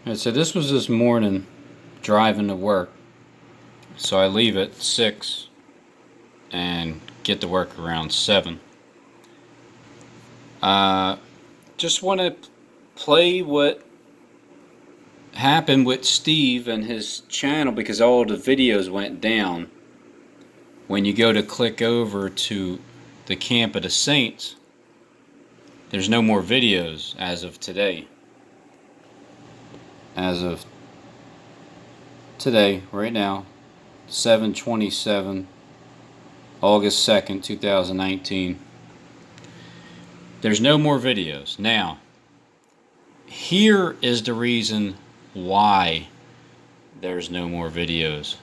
Alright, so this was this morning driving to work. So I leave at 6 and get to work around 7. Just want to play what happened with Steve and his channel, because all the videos went down. When you go to click over to the Camp of the Saints, there's no more videos as of today. As of today, right now, 7/27, August 2nd, 2019. There's no more videos. Now, here is the reason why there's no more videos.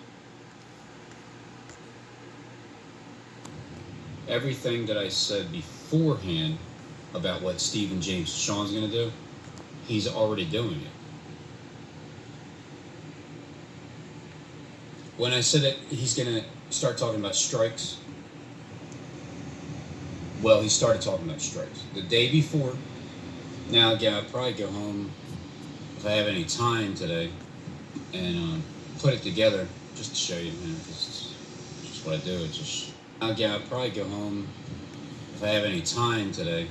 Everything that I said beforehand about what Stephen James Dishon's going to do, he's already doing it. When I said that he's going to start talking about strikes, well, he started talking about strikes the day before. Now, yeah, I'll probably go home if I have any time today and put it together just to show you, because it's just what I do. It's just, yeah, I'll probably go home if I have any time today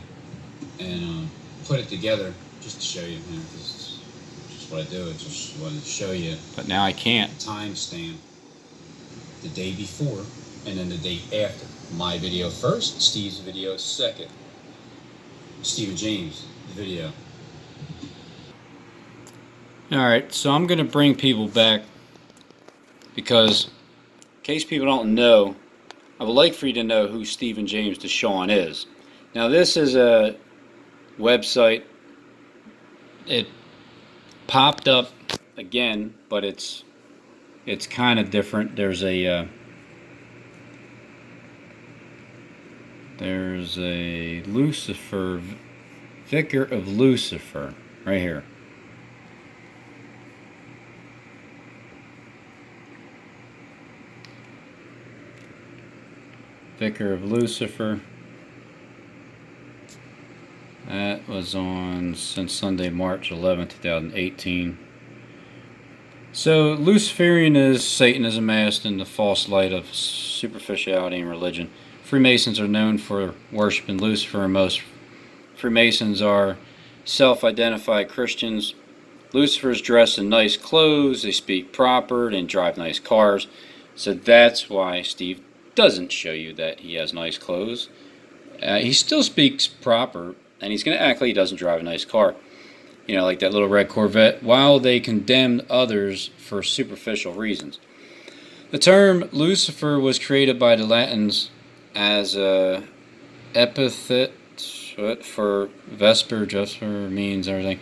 and put it together just to show you, because it's just what I do. It's just wanted to show you. But now I can't. Timestamp the day before and then the day after. My video first, Steve's video second. Stephen James' video. Alright, so I'm going to bring people back because, in case people don't know, I would like for you to know who Stephen James Dishon is. Now, this is a website. It popped up again, but it's kind of different. There's a Lucifer, Vicar of Lucifer, right here. Vicar of Lucifer. That was on since Sunday, March 11, 2018. So, Luciferian is Satanism masked in the false light of superficiality and religion. Freemasons are known for worshiping Lucifer, and most Freemasons are self-identified Christians. Lucifers dress in nice clothes, they speak proper, and drive nice cars. So that's why Steve doesn't show you that he has nice clothes. He still speaks proper, and he's going to act like he doesn't drive a nice car. You know, like that little red Corvette, while they condemn others for superficial reasons. The term Lucifer was created by the Latins as a epithet for Vesper. Vesper means everything.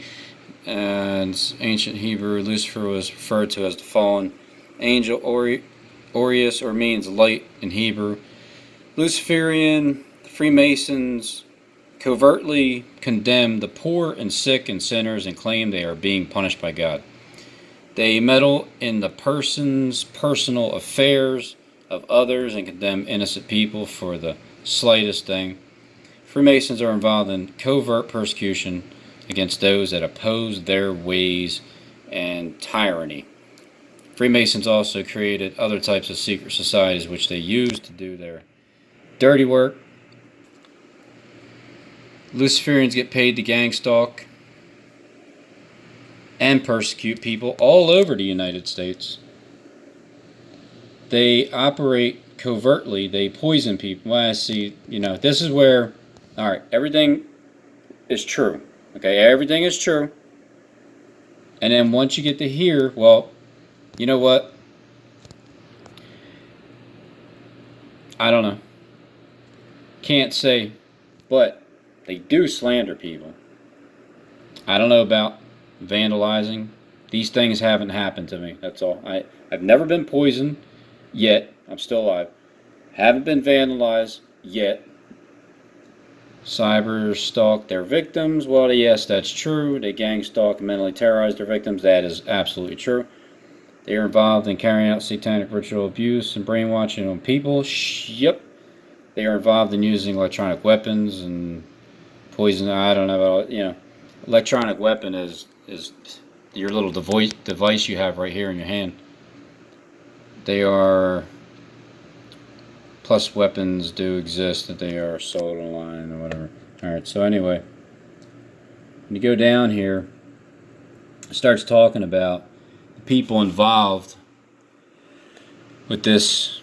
And ancient Hebrew, Lucifer was referred to as the fallen angel, Orius, or means light in Hebrew. Luciferian Freemasons covertly condemn the poor and sick and sinners and claim they are being punished by God. They meddle in the person's personal affairs of others and condemn innocent people for the slightest thing. Freemasons are involved in covert persecution against those that oppose their ways and tyranny. Freemasons also created other types of secret societies which they use to do their dirty work. Luciferians get paid to gang stalk and persecute people all over the United States. They operate covertly. They poison people. Well, I see, this is where, alright, everything is true. Okay, everything is true. And then once you get to here, well, you know what? I don't know. Can't say, but they do slander people. I don't know about vandalizing. These things haven't happened to me. That's all. I've never been poisoned yet. I'm still alive. Haven't been vandalized yet. Cyber stalk their victims. Well, yes, that's true. They gang stalk and mentally terrorize their victims. That is absolutely true. They are involved in carrying out satanic ritual abuse and brainwashing on people. Yep. They are involved in using electronic weapons and poison. I don't know about, electronic weapon is your little device you have right here in your hand. They are, plus weapons do exist that they are sold online or whatever. Alright, so anyway, when you go down here, it starts talking about the people involved with this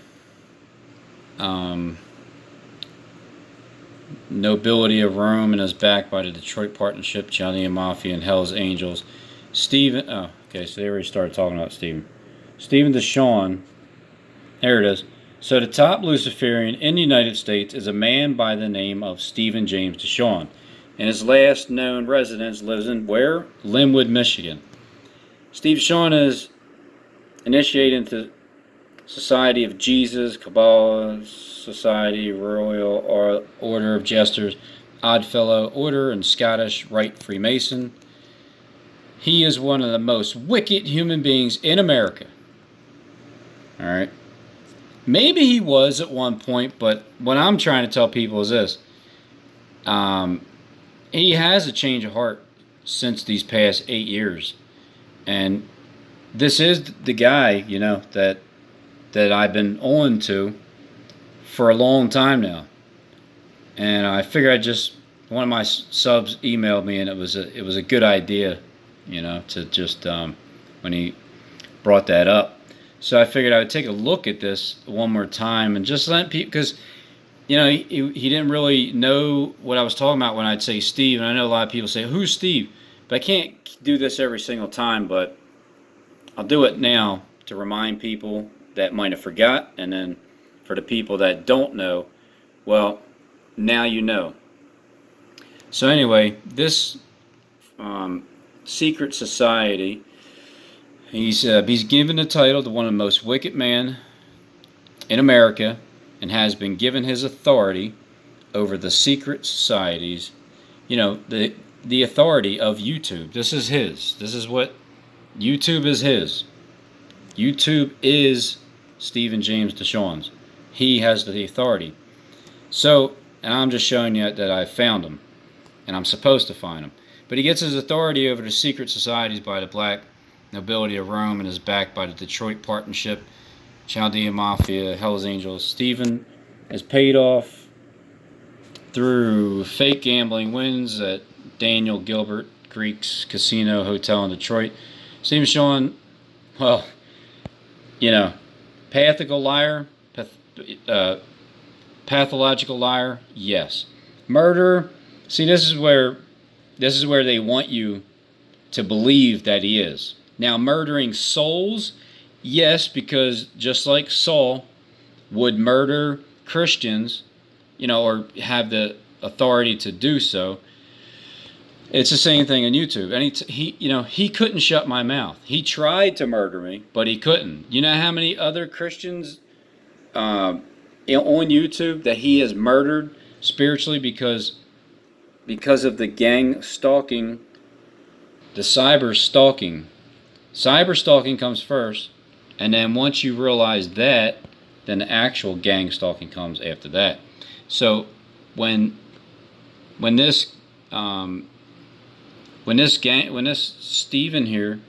nobility of Rome, and is backed by the Detroit Partnership, Chaldean Mafia, and Hell's Angels. Stephen, oh, okay, so they already started talking about Stephen. Stephen Dishon, there it is. So the top Luciferian in the United States is a man by the name of Stephen James Dishon, and his last known residence lives in where? Linwood, Michigan. Steve Dishon is initiated into Society of Jesus, Kabbalah, Society, Royal Order of Jesters, Oddfellow Order, and Scottish Rite Freemason. He is one of the most wicked human beings in America. Alright. Maybe he was at one point, but what I'm trying to tell people is this. He has a change of heart since these past 8 years. And this is the guy, you know, that I've been on to for a long time now. And I figured one of my subs emailed me, and it was a good idea, you know, to just, when he brought that up. So I figured I would take a look at this one more time and just let people, because, you know, he didn't really know what I was talking about when I'd say Steve. And I know a lot of people say, who's Steve? But I can't do this every single time, but I'll do it now to remind people that might have forgot, and then for the people that don't know, well, now you know. So anyway, this secret society, he's given the title to one of the most wicked men in America, and has been given his authority over the secret societies. You know, the authority of YouTube. This is his. This is what YouTube is his. YouTube is Stephen James Dishon's. He has the authority. So, and I'm just showing you that I found him, and I'm supposed to find him. But he gets his authority over the secret societies by the black nobility of Rome, and is backed by the Detroit Partnership, Chaldean Mafia, Hell's Angels. Stephen is paid off through fake gambling wins at Daniel Gilbert Greek's Casino Hotel in Detroit. Stephen Dishon, well, you know, pathological liar, yes. Murderer, see, this is where they want you to believe that he is. Now, murdering souls, yes, because just like Saul would murder Christians, you know, or have the authority to do so, it's the same thing on YouTube. And he couldn't shut my mouth. He tried to murder me, but he couldn't. You know how many other Christians on YouTube that he has murdered spiritually because of the gang stalking, the cyber stalking. Cyber stalking comes first, and then once you realize that, then the actual gang stalking comes after that. So when this Stephen here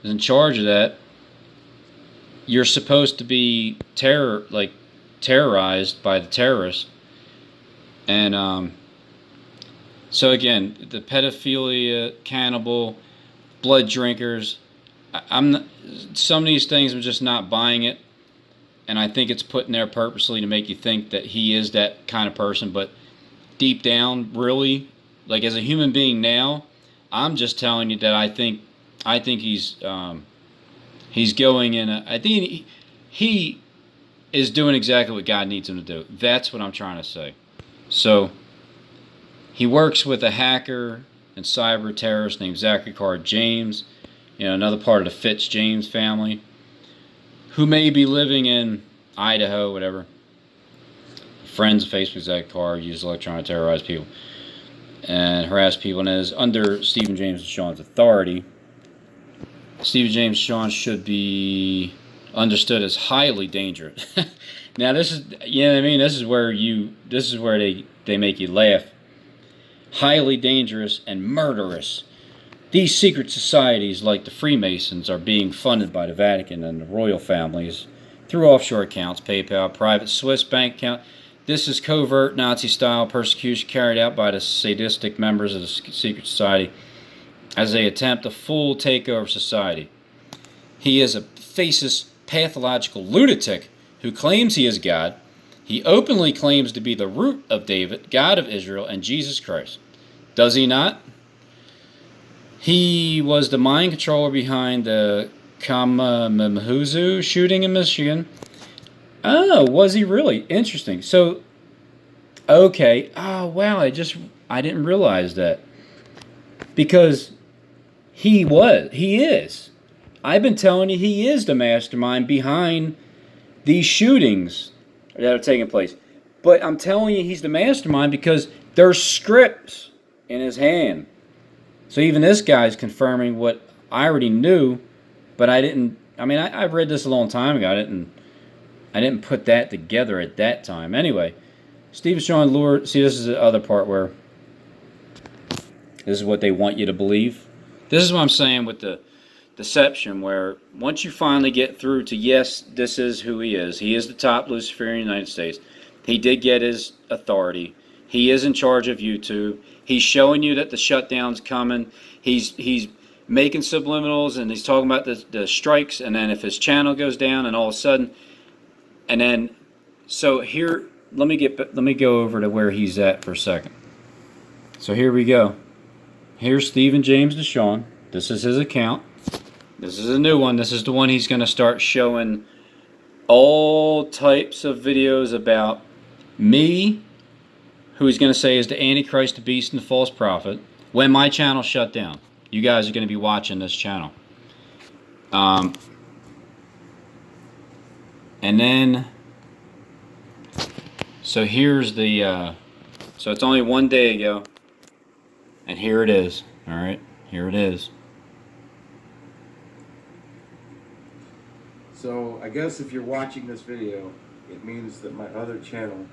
is in charge of that, you're supposed to be terrorized by the terrorists. And so again, the pedophilia, cannibal, blood drinkers, some of these things, I'm just not buying it. And I think it's put in there purposely to make you think that he is that kind of person. But deep down, really, like as a human being now, I'm just telling you that I think he's going in. I think he is doing exactly what God needs him to do. That's what I'm trying to say. So he works with a hacker and cyber terrorist named Zachary Card James, you know, another part of the Fitz James family, who may be living in Idaho, whatever. Friends of Facebook, Zachary Card use electronic to terrorize people and harass people, and is under Stephen James Dishon's authority. Stephen James Dishon should be understood as highly dangerous. Now this is, you know what I mean? This is where they make you laugh. Highly dangerous and murderous. these secret societies like the Freemasons are being funded by the Vatican and the royal families through offshore accounts, PayPal, private Swiss bank account. This is covert Nazi-style persecution carried out by the sadistic members of the secret society as they attempt a full takeover of society. He is a faceless, pathological lunatic who claims he is God. He openly claims to be the root of David, God of Israel, and Jesus Christ. Does he not? He was the mind controller behind the Kalamazoo shooting in Michigan. Oh, was he really? Interesting. So, okay. Oh, wow. I didn't realize that. Because he is. I've been telling you he is the mastermind behind these shootings that are taking place. But I'm telling you he's the mastermind because there's scripts in his hand. So even this guy's confirming what I already knew, but I didn't. I mean, I've read this a long time ago. I didn't put that together at that time. Anyway, Steve Sean lured. See, this is the other part where this is what they want you to believe. This is what I'm saying with the deception, where once you finally get through to yes, this is who he is. He is the top Luciferian in the United States. He did get his authority. He is in charge of YouTube. He's showing you that the shutdown's coming. He's making subliminals, and he's talking about the strikes, and then if his channel goes down, and all of a sudden, and then, so here, let me go over to where he's at for a second. So here we go. Here's Stephen James Dishon. This is his account. This is a new one. This is the one he's going to start showing all types of videos about me, who he's going to say is the Antichrist, the beast, and the false prophet, when my channel shut down. You guys are going to be watching this channel. And then, so here's the, so it's only one day ago, and here it is. All right, here it is. So I guess if you're watching this video, it means that my other channel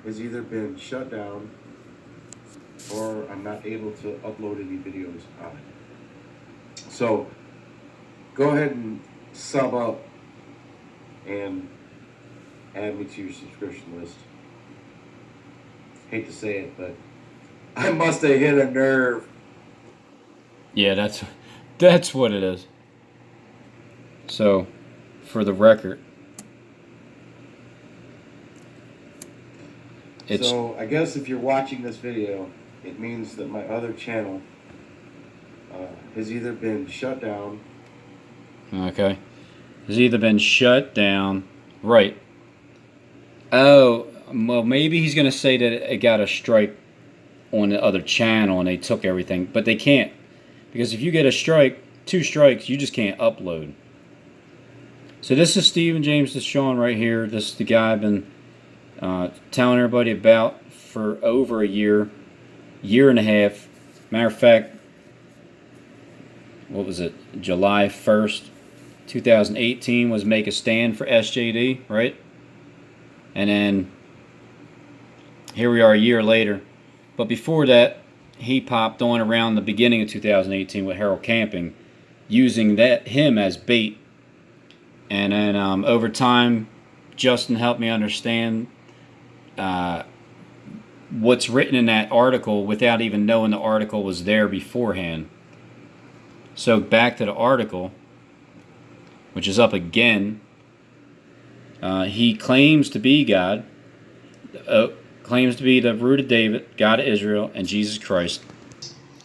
has either been shut down or I'm not able to upload any videos on it. So go ahead and sub up and add me to your subscription list. Hate to say it, but I must have hit a nerve. Yeah, that's what it is. So, for the record, so I guess if you're watching this video, it means that my other channel has either been shut down. Okay. Has either been shut down. Right. Oh, well, maybe he's going to say that it got a strike on the other channel and they took everything. But they can't. Because if you get a strike, 2 strikes, you just can't upload. So this is Stephen James Dishon right here. This is the guy I've been telling everybody about for over a year and a half. Matter of fact, what was it? July 1st, 2018 was Make a Stand for SJD, right? And then here we are a year later. But before that, he popped on around the beginning of 2018 with Harold Camping, using him as bait. And then over time, Justin helped me understand what's written in that article without even knowing the article was there beforehand. So back to the article, which is up again. He claims to be God, claims to be the root of David, God of Israel, and Jesus Christ.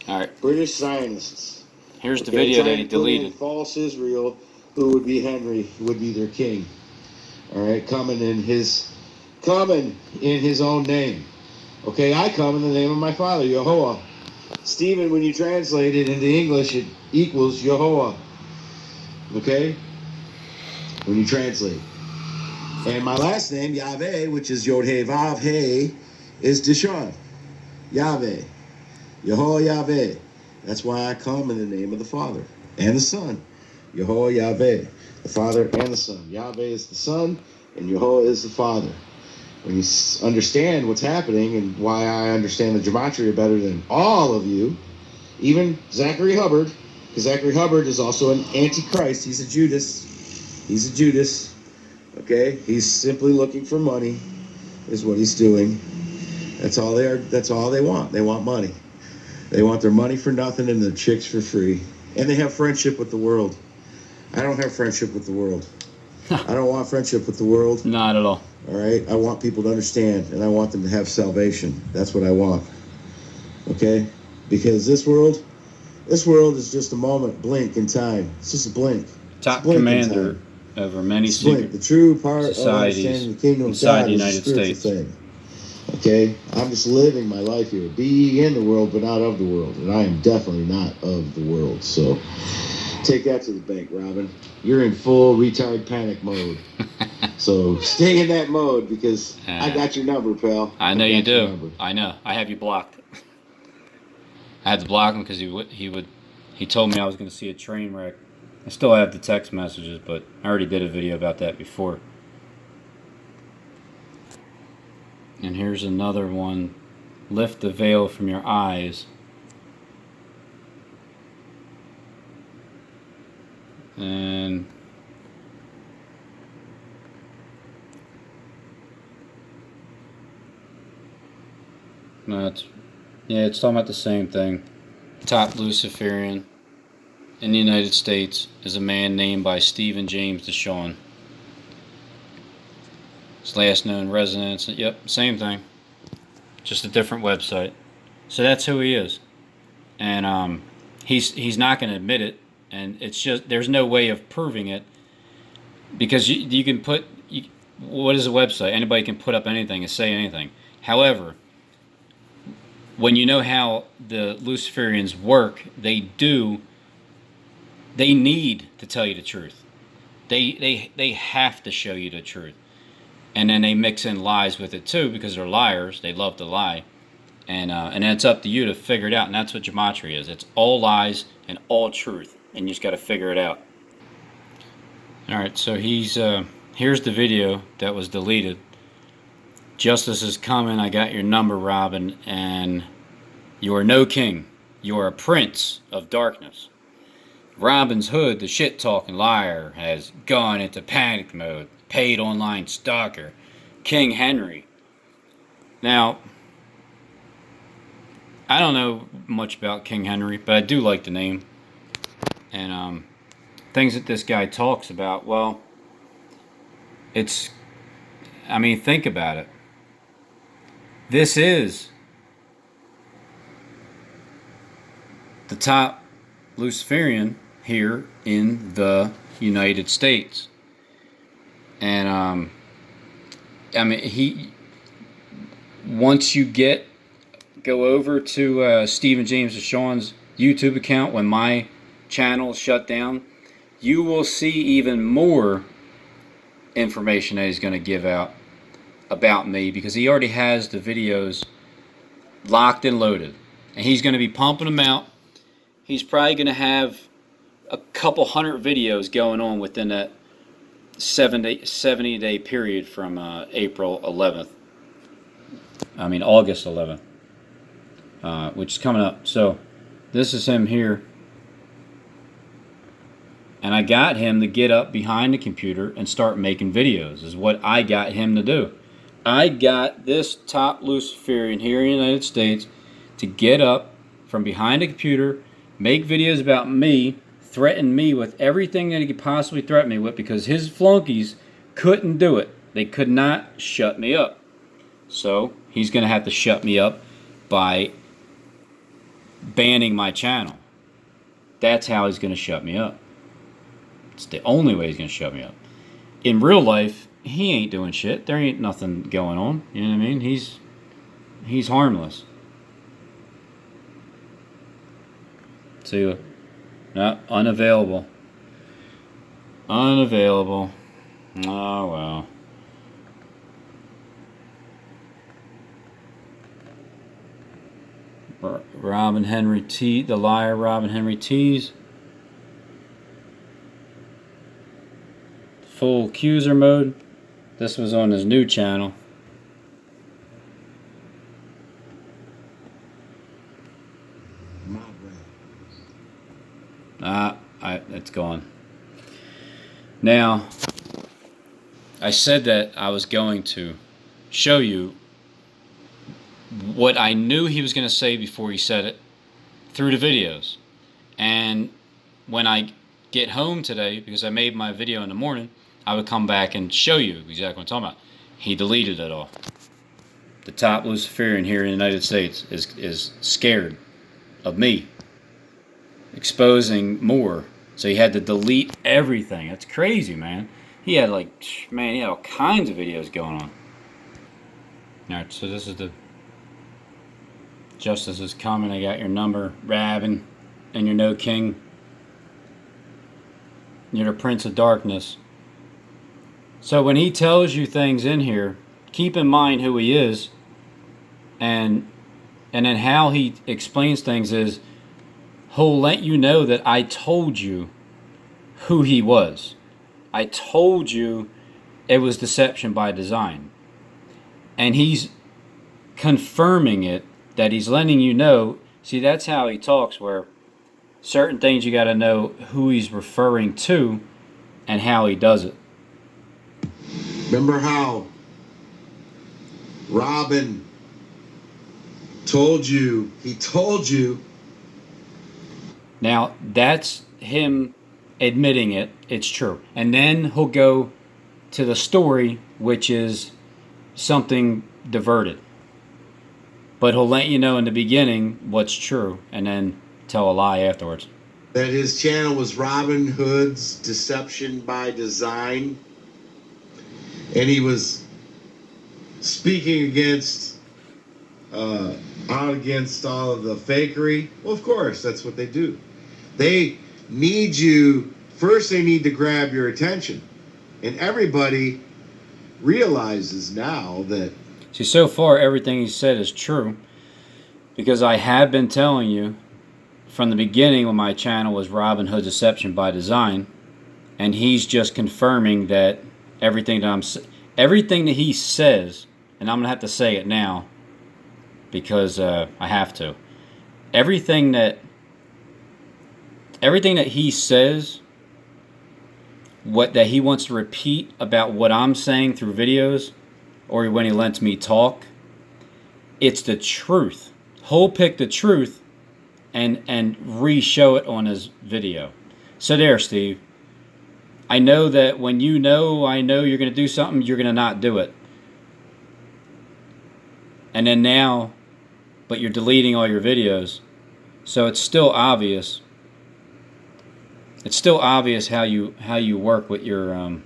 All right. British Zionists. Here's the video that he deleted. False Israel, who would be Henry, would be their king. All right, coming in his own name. Okay, I come in the name of my father, Yehovah. Stephen, when you translate it into English, it equals Yehovah. Okay? When you translate. And my last name, Yahweh, which is Yod-He Vav-He, is Dishon. Yahweh. Yehovah Yahweh. That's why I come in the name of the Father and the Son. Yehovah Yahweh. The Father and the Son. Yahweh is the Son, and Yehovah is the Father. When you understand what's happening and why I understand the gematria better than all of you, Even Zachary Hubbard, because Zachary Hubbard is also an antichrist. He's a Judas. He's a Judas. Okay? He's simply looking for money, is what he's doing. That's all they are. That's all they want. They want money. They want their money for nothing and their chicks for free. And they have friendship with the world. I don't have friendship with the world. I don't want friendship with the world. Not at all. All right? I want people to understand, and I want them to have salvation. That's what I want. Okay? Because this world is just a moment, blink in time. It's just a blink. Top blink commander over many blink. The true part of societies understanding the kingdom of inside God the is a United spiritual States. thing. Okay? I'm just living my life here. Be ye in the world, but not of the world. And I am definitely not of the world. So take that to the bank, Robin. You're in full retard panic mode. So stay in that mode, because I got your number, pal. I know you do. I know. I have you blocked. I had to block him because he told me I was going to see a train wreck. I still have the text messages, but I already did a video about that before. And here's another one. Lift the veil from your eyes. And no, it's talking about the same thing. Top Luciferian in the United States is a man named by Stephen James Dishon. His last known residence, yep, same thing. Just a different website. So that's who he is. And he's not going to admit it, and it's just there's no way of proving it, because you can put what is a website? Anybody can put up anything and say anything. However, when you know how the Luciferians work, they need to tell you the truth. They have to show you the truth. And then they mix in lies with it too, because they're liars. They love to lie. And it's up to you to figure it out. And that's what gematria is. It's all lies and all truth. And you just got to figure it out. Alright, so here's the video that was deleted. Justice is coming. I got your number, Robin. And you are no king. You are a prince of darkness. Robin's Hood, the shit-talking liar, has gone into panic mode. Paid online stalker. King Henry. Now, I don't know much about King Henry, but I do like the name. And things that this guy talks about, well, think about it. This is the top Luciferian here in the United States. And once you go over to Stephen James Dishon's YouTube account when my channel is shut down, you will see even more information that he's going to give out about me, because he already has the videos locked and loaded, and he's going to be pumping them out. He's probably going to have a couple hundred videos going on within that 70-day period from August 11th, which is coming up. So this is him here, and I got him to get up behind the computer and start making videos, is what I got him to do. I got this top Luciferian here in the United States to get up from behind the computer, make videos about me, threaten me with everything that he could possibly threaten me with, because his flunkies couldn't do it. They could not shut me up. So he's going to have to shut me up by banning my channel. That's how he's going to shut me up. It's the only way he's going to shut me up. In real life, he ain't doing shit. There ain't nothing going on. You know what I mean? He's harmless. See, no, unavailable. Unavailable. Oh well. Robin Henry T, the liar Robin Henry T's. Full accuser mode. This was on his new channel. My bread. it's gone. Now, I said that I was going to show you what I knew he was going to say before he said it through the videos. And when I get home today, because I made my video in the morning, I would come back and show you exactly what I'm talking about. He deleted it all. The top Luciferian here in the United States is scared of me exposing more. So he had to delete everything. That's crazy, man. He had he had all kinds of videos going on. Alright, so this is the Justice is coming. I got your number, Rabin, and you're no king. You're the Prince of Darkness. So when he tells you things in here, keep in mind who he is, and then how he explains things is he'll let you know that I told you who he was. I told you it was deception by design. And he's confirming it, that he's letting you know. See, that's how he talks, where certain things you got to know who he's referring to and how he does it. Remember how Robin told you, he told you. Now, that's him admitting it. It's true. And then he'll go to the story, which is something diverted. But he'll let you know in the beginning what's true and then tell a lie afterwards. That his channel was Robin Hood's Deception by Design. And he was speaking against, out against all of the fakery. Well, of course, that's what they do. They need you, first they need to grab your attention. And everybody realizes now that... See, so far everything he said is true, because I have been telling you from the beginning when my channel was Robin Hood Deception by Design, and he's just confirming that everything that he says, and I'm gonna have to say it now because I have to. Everything that he says, that he wants to repeat about what I'm saying through videos, or when he lets me talk, it's the truth. He'll pick the truth and re-show it on his video. So there, Steve. I know that when I know you're going to do something, you're going to not do it. And then now, but you're deleting all your videos. So it's still obvious. It's still obvious how you work with your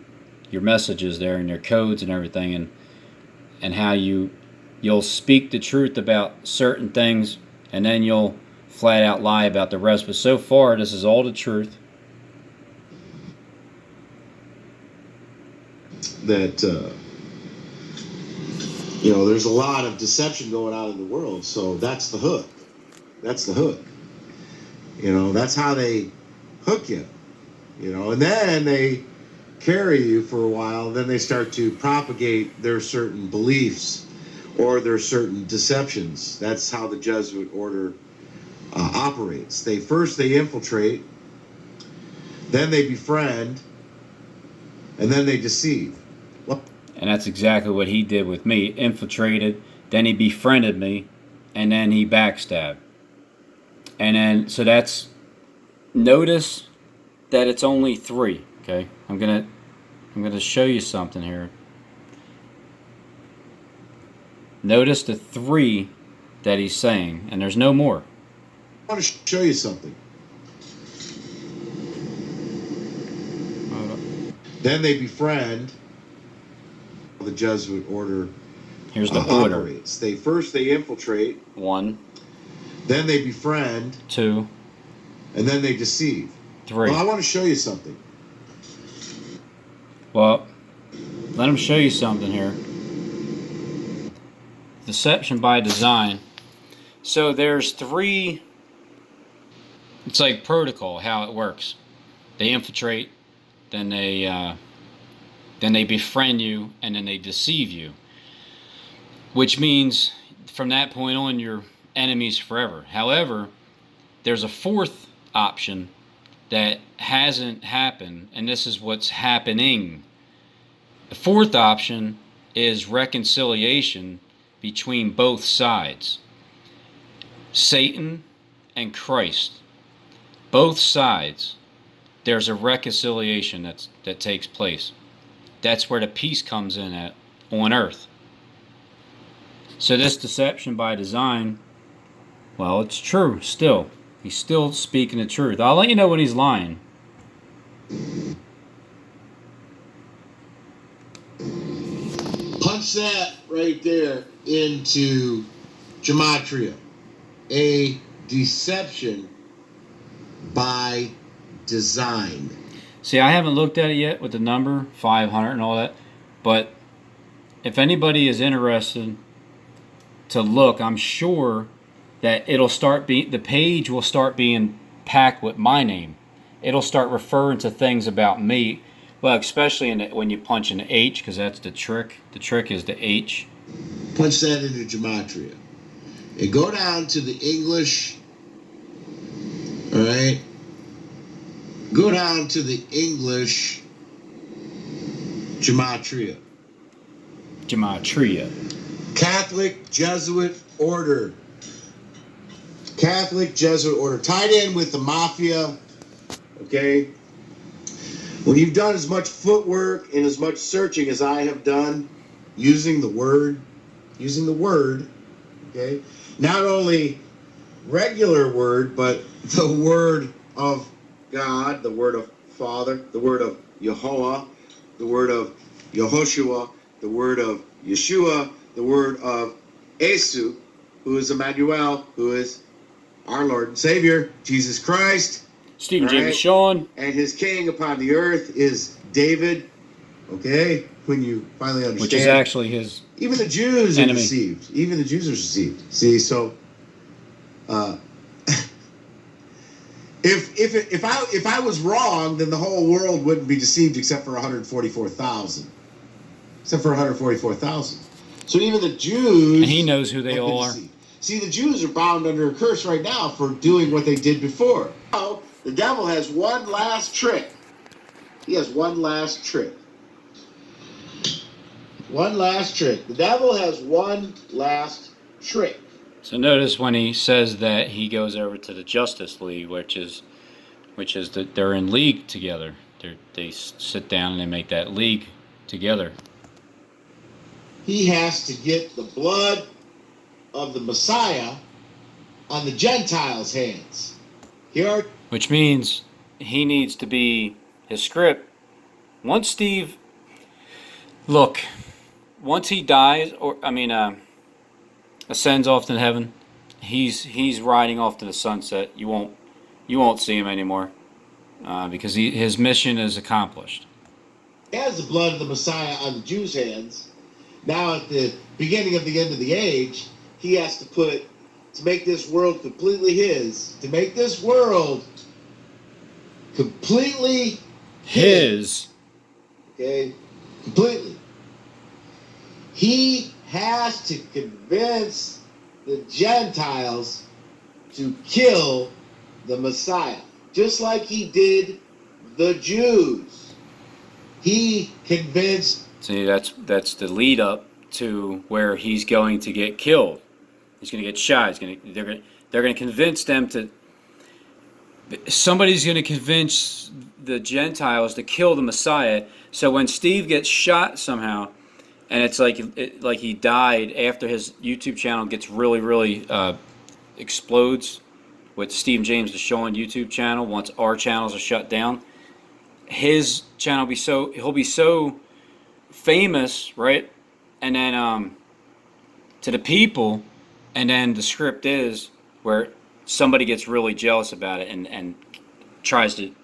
messages there and your codes and everything, and how you'll speak the truth about certain things, and then you'll flat out lie about the rest. But so far, this is all the truth. That there's a lot of deception going on in the world, so that's the hook. That's the hook. That's how they hook you. And then they carry you for a while, then they start to propagate their certain beliefs or their certain deceptions. That's how the Jesuit order operates. They infiltrate, then they befriend, and then they deceive. And that's exactly what he did with me. Infiltrated, then he befriended me, and then he backstabbed. And then, so that's, notice that it's only 3, okay? I'm gonna show you something here. Notice the 3 that he's saying, and there's no more. I want to show you something. Then they befriend. The Jesuit order. Here's the order. Operates. They infiltrate. 1. Then they befriend. 2. And then they deceive. 3. Well, I want to show you something. Well, let him show you something here. Deception by design. So there's 3. It's like protocol, how it works. They infiltrate, then they befriend you, and then they deceive you. Which means from that point on, you're enemies forever. However, there's a 4th option, that hasn't happened, and this is what's happening. The fourth option is reconciliation between both sides, Satan and Christ. Both sides, there's a reconciliation that takes place. That's where the peace comes in at on earth. So this deception by design, well, it's true still. He's still speaking the truth. I'll let you know when he's lying. Punch that right there into gematria. A deception by design. See, I haven't looked at it yet with the number 500 and all that, but if anybody is interested to look, I'm sure that it'll start being, the page will start being packed with my name. It'll start referring to things about me. Well, especially when you punch an H, because that's the trick. The trick is the H. Punch that into gematria. And go down to the English. All right. Go down to the English gematria. Gematria. Catholic Jesuit order. Catholic Jesuit order. Tied in with the mafia. Okay. When you've done as much footwork and as much searching as I have done, using the word, okay, not only regular word, but the word of God, the word of Father, the word of Yehovah, the word of Yehoshua, the word of Yeshua, the word of Esu, who is Emmanuel, who is our Lord and Savior, Jesus Christ. Stephen James Dishon. And his king upon the earth is David. Okay? When you finally understand. Which is actually his even the Jews enemy. are deceived. Even the Jews are deceived. See, so if I was wrong, then the whole world wouldn't be deceived except for 144,000. Except for 144,000. So even the Jews. And he knows who they all are. Deceived. See, the Jews are bound under a curse right now for doing what they did before. Now, the devil has one last trick. He has one last trick. One last trick. The devil has one last trick. So notice when he says that he goes over to the Justice League, which is that they're in league together. They sit down and they make that league together. He has to get the blood of the Messiah on the Gentiles' hands. Here, which means he needs to be his script. Once Steve, look, once he dies, ascends off to heaven, he's riding off to the sunset. You won't see him anymore because his mission is accomplished. He has the blood of the Messiah on the Jews' hands. Now at the beginning of the end of the age, he has to make this world completely his, to make this world completely his. Okay? Completely. He has to convince the Gentiles to kill the Messiah, just like he did the Jews. He convinced. See, that's the lead up to where he's going to get killed. He's going to get shot. They're going to convince them to. Somebody's going to convince the Gentiles to kill the Messiah. So when Steve gets shot somehow, and it's like he died after his YouTube channel gets really explodes with Stephen James Dishon YouTube channel. Once our channels are shut down, his channel he'll be so famous, right? And then to the people, and then the script is where somebody gets really jealous about it and tries to,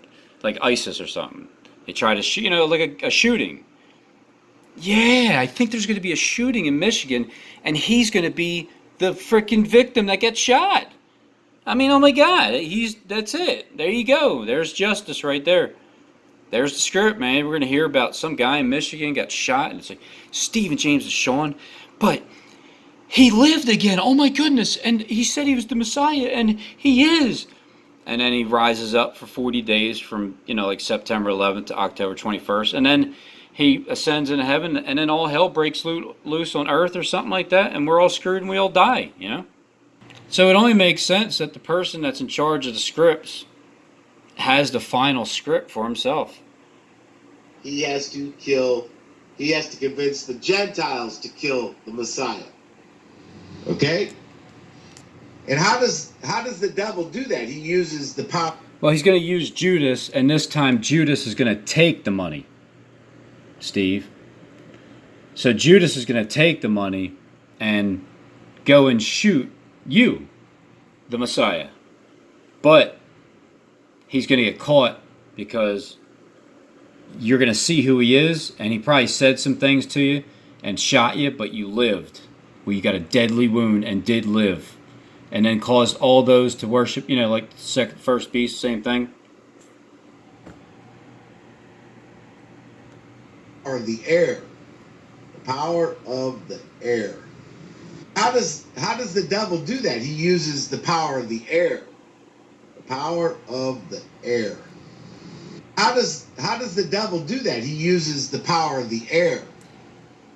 like ISIS or something. They try to shoot, like a shooting. Yeah, I think there's going to be a shooting in Michigan, and he's going to be the freaking victim that gets shot. I mean, oh my God, that's it. There you go. There's justice right there. There's the script, man. We're going to hear about some guy in Michigan got shot, and it's like, Stephen James Dishon, but he lived again. Oh my goodness. And he said he was the Messiah, and he is. and then he rises up for 40 days from, like September 11th to October 21st, and then he ascends into heaven, and then all hell breaks loose on earth or something like that, and we're all screwed and we all die. So it only makes sense that the person that's in charge of the scripts has the final script for himself. He has to convince the Gentiles to kill the Messiah. Okay? And how does the devil do that? He uses the power. Well, he's going to use Judas, and this time Judas is going to take the money, Steve. So Judas is going to take the money and go and shoot you, the Messiah. But he's going to get caught because you're going to see who he is, and he probably said some things to you and shot you, but you lived. Well, you got a deadly wound and did live. And then caused all those to worship, like the first beast, same thing. Or the air. The power of the air. How does the devil do that? He uses the power of the air. The power of the air. How does the devil do that? He uses the power of the air.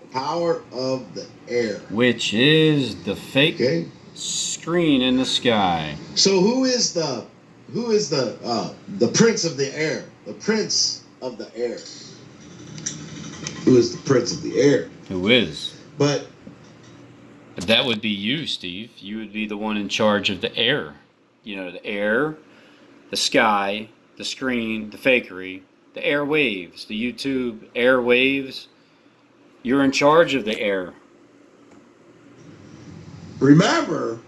The power of the air. Which is the fake screen in the sky. So who is the prince of the air? The prince of the air. Who is the prince of the air? Who is? But that would be you, Steve. You would be the one in charge of the air. The air, the sky, the screen, the fakery, the airwaves, the YouTube airwaves. You're in charge of the air. Remember,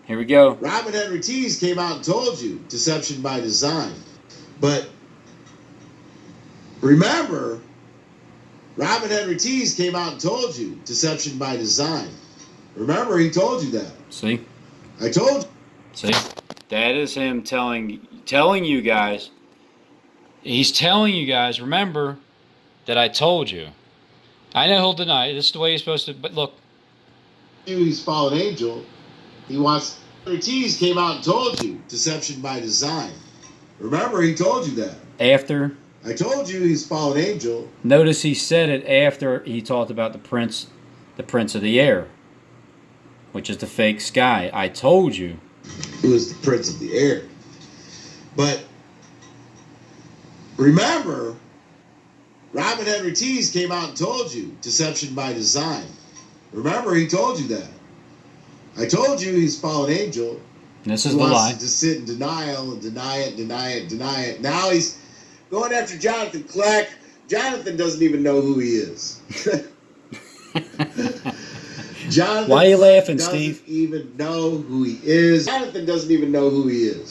here we go. Robert Henry Tees came out and told you deception by design. But remember, Robert Henry Tees came out and told you deception by design. Remember, he told you that. See? I told you. See? That is him telling you guys. He's telling you guys, remember that I told you. I know he'll deny it. This is the way he's supposed to, but look. He's fallen angel. He wants. Tees came out and told you deception by design. Remember, he told you that. After. I told you he's fallen angel. Notice he said it after he talked about the prince of the air, which is the fake sky. I told you. Who is the prince of the air? But remember, Robert Henry Tees came out and told you deception by design. Remember, he told you that. I told you he's fallen angel. This is the lie. To sit in denial and deny it. Now he's going after Jonathan Kleck. Jonathan doesn't even know who he is. Jonathan Why are you laughing, Steve? Doesn't even know who he is. Jonathan doesn't even know who he is.